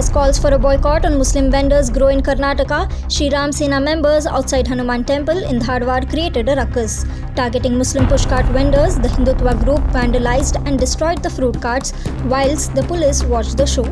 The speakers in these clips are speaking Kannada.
As calls for a boycott on Muslim vendors grow in Karnataka, Ram Sena members outside Hanuman Temple in Dharwad created a ruckus. Targeting Muslim pushcart vendors, the Hindutva group vandalized and destroyed the fruit carts whilst the police watched the show.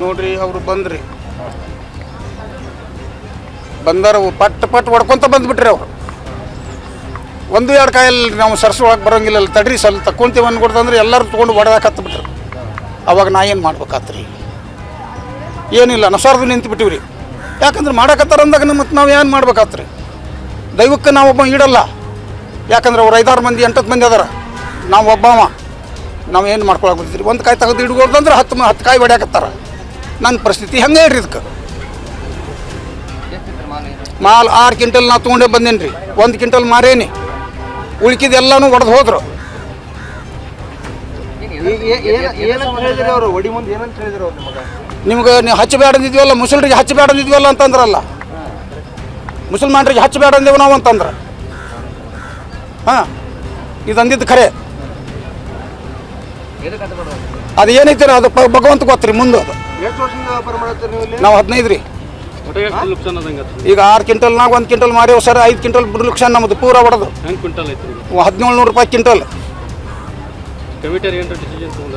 ನೋಡ್ರಿ ಅವರು ಬಂದ್ರಿ ಬಂದಾರ ಪಟ್ ಹೊಡ್ಕೊಂತ ಬಂದ್ಬಿಟ್ರಿ ಅವರು ಒಂದು ಎರಡು ಕಾಯಲ್ಲಿ ನಾವು ಸರ್ಸೊಳಗೆ ಬರೋಂಗಿಲ್ಲ ತಡ್ರಿ ಸ್ವಲ್ಪ ತಕ್ಕೊಂತೀವಿ ಅನ್ಕೊಡ್ತಂದ್ರೆ ಎಲ್ಲರೂ ತೊಗೊಂಡು ಹೊಡೆದಾಕತ್ಬಿಟ್ರು. ಅವಾಗ ನಾ ಏನು ಮಾಡ್ಬೇಕಾತ್ರಿ? ಏನಿಲ್ಲ ನಸಾರ್ದು ನಿಂತು ಬಿಟ್ಟಿವ್ರಿ. ಯಾಕಂದ್ರೆ ಮಾಡಕತ್ತಾರ ಅಂದಾಗ ಮತ್ತು ನಾವು ಏನು ಮಾಡ್ಬೇಕಾತ್ರಿ? ದೈವಕ್ಕೆ ನಾವೊಬ್ಬ ಇಡಲ್ಲ. ಯಾಕಂದ್ರೆ ಅವ್ರು 5-6 ಮಂದಿ 8 ಮಂದಿ ಅದಾರ, ನಾವು ಒಬ್ಬವ. ನಾವು ಏನು ಮಾಡ್ಕೊಳಕ್ಕೆ ಬರ್ತೀರಿ? ಒಂದು ಕಾಯಿ ತೆಗೆದು ಹಿಡ್ಕೊಳ್ದಂದ್ರೆ 10 ಕಾಯಿ ಹೊಡ್ಯಾಕತ್ತಾರ. ನನ್ನ ಪರಿಸ್ಥಿತಿ ಹೆಂಗೆ ಹೇಳ್ರಿ? ಇದಕ್ಕೆ ಮಾಲ್ 6 ಕ್ವಿಂಟಲ್ ನಾ ತೊಗೊಂಡೇ ಬಂದೇನಿ ರೀ. 1 ಕ್ವಿಂಟಲ್ ಮಾರೇನಿ, ಉಳ್ಕಿದೆಲ್ಲನೂ ಹೊಡೆದು ಹೋದ್ರು. ನಿಮ್ಗೆ ನೀವು ಹಚ್ಚಬೇಡ ಅಂದಿದ್ವಲ್ಲ, ಮುಸಲ್ರಿಗೆ ಹಚ್ಚಬೇಡ ಅಂದಿದ್ವಲ್ಲ ಅಂತಂದ್ರಲ್ಲ. ಮುಸಲ್ಮಾನರಿಗೆ ಹಚ್ಚಬೇಡ ಅಂದೇವು ನಾವು ಅಂತಂದ್ರೆ. ಹಾಂ, ಇದು ಅಂದಿದ್ದು ಖರೆ. ಅದು ಏನೈತಿ ಅದು ಭಗವಂತ ಗೊತ್ತ್ರಿ. ಮುಂದೆ ಅದು ನಾವು 15 ರೀ. ಈಗ 6 ಕ್ವಿಂಟಲ್ನಾಗ 1 ಕ್ವಿಂಟಲ್ ಮಾರೇವು ಸರ್. 5 ಕ್ವಿಂಟಲ್ ಲಕ್ಷ ನಮ್ಮದು ಪೂರ ಹೊಡೆದು 1700 ರೂಪಾಯಿ ಕ್ವಿಂಟಲ್.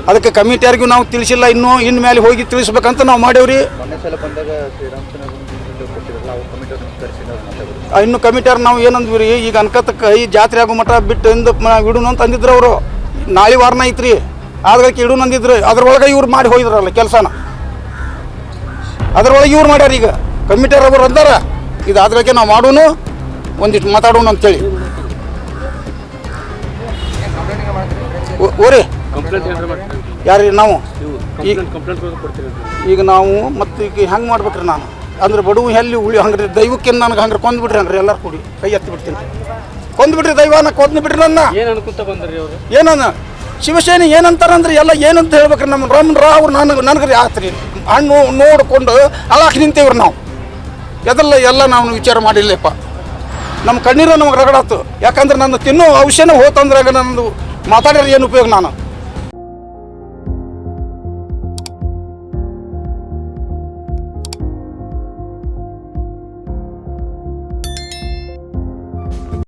ಅದಕ್ಕೆ ಕಮಿಟಿಯರಿಗೂ ನಾವು ತಿಳಿಸಿಲ್ಲ, ಇನ್ನು ಮೇಲೆ ಹೋಗಿ ತಿಳಿಸ್ಬೇಕಂತ ನಾವು ಮಾಡೇವ್ರಿ. ಇನ್ನು ಕಮಿಟಿಯರ್ ನಾವು ಏನಂದ್ವಿ ರೀ, ಈಗ ಅನ್ಕತ್ತಕ್ಕೆ ಈ ಜಾತ್ರೆ ಆಗೋ ಮಟ್ಟ ಬಿಟ್ಟು ಇಡೋಣ ಅಂತ ಅಂದಿದ್ರು ಅವರು. ನಾಳೆ ವಾರನ ಐತ್ರಿ, ಆದ್ರಕ್ಕೆ ಇಡೋಣ ಅಂದಿದ್ರು. ಅದ್ರೊಳಗೆ ಇವ್ರು ಮಾಡಿ ಹೋಗಿದ್ರಲ್ಲ ಕೆಲಸನ, ಅದ್ರೊಳಗೆ ಇವ್ರು ಮಾಡ್ಯಾರ. ಈಗ ಕಮಿಟಿಯರ್ ಅವರು ಅಂದಾರ ಇದು ಅದ್ರಕ್ಕೆ ನಾವು ಮಾಡೋನು ಒಂದಿಷ್ಟು ಮಾತಾಡೋಣ ಅಂತೇಳಿ. ಓರಿ ಯಾರೀ ನಾವು ಈಗ ನಾವು ಮತ್ತೆ ಈಗ ಹೆಂಗೆ ಮಾಡ್ಬೇಕ್ರಿ? ನಾನು ಅಂದ್ರೆ ಬಡವು ಎಲ್ಲಿ ಹಂಗ್ರಿ ದೈವಕ್ಕೆ ನನಗೆ ಹಂಗ್ರೆ ಕೊಂದ್ಬಿಟ್ರಿ ಹಂಗ್ರಿ. ಎಲ್ಲರೂ ಕೂಡಿ ಕೈ ಎತ್ತಿ ಬಿಡ್ತೀನಿ. ಕೊಂದ್ಬಿಟ್ರಿ ದೈವನ ಕೊಂದ್ಬಿಟ್ರಿ ನನ್ನ. ಏನನ್ನ ಶಿವಸೇನೆ ಏನಂತಾರಂದ್ರೆ ಎಲ್ಲ ಏನಂತ ಹೇಳ್ಬೇಕ್ರಿ? ನಮ್ಮ ರಾಮನ್ ಅವ್ರು ನನಗೆ ಆತ್ರಿ ಹಣ್ಣು ನೋಡಿಕೊಂಡು ಅಳಾಕಿ ನಿಂತೇವ್ರಿ ನಾವು. ಎಲ್ಲ ನಾವು ವಿಚಾರ ಮಾಡಿಲ್ಲಪ್ಪ. ನಮ್ಮ ಕಣ್ಣೀರು ನಮಗೆ ರಗಡಾತು. ಯಾಕಂದ್ರೆ ನನ್ನ ತಿನ್ನೋ ಔಷಧ ಹೋತಂದ್ರಾಗ ನಂದು ಮಾತಾಡಿದ್ರೆ ಏನು ಉಪಯೋಗ? ನಾನು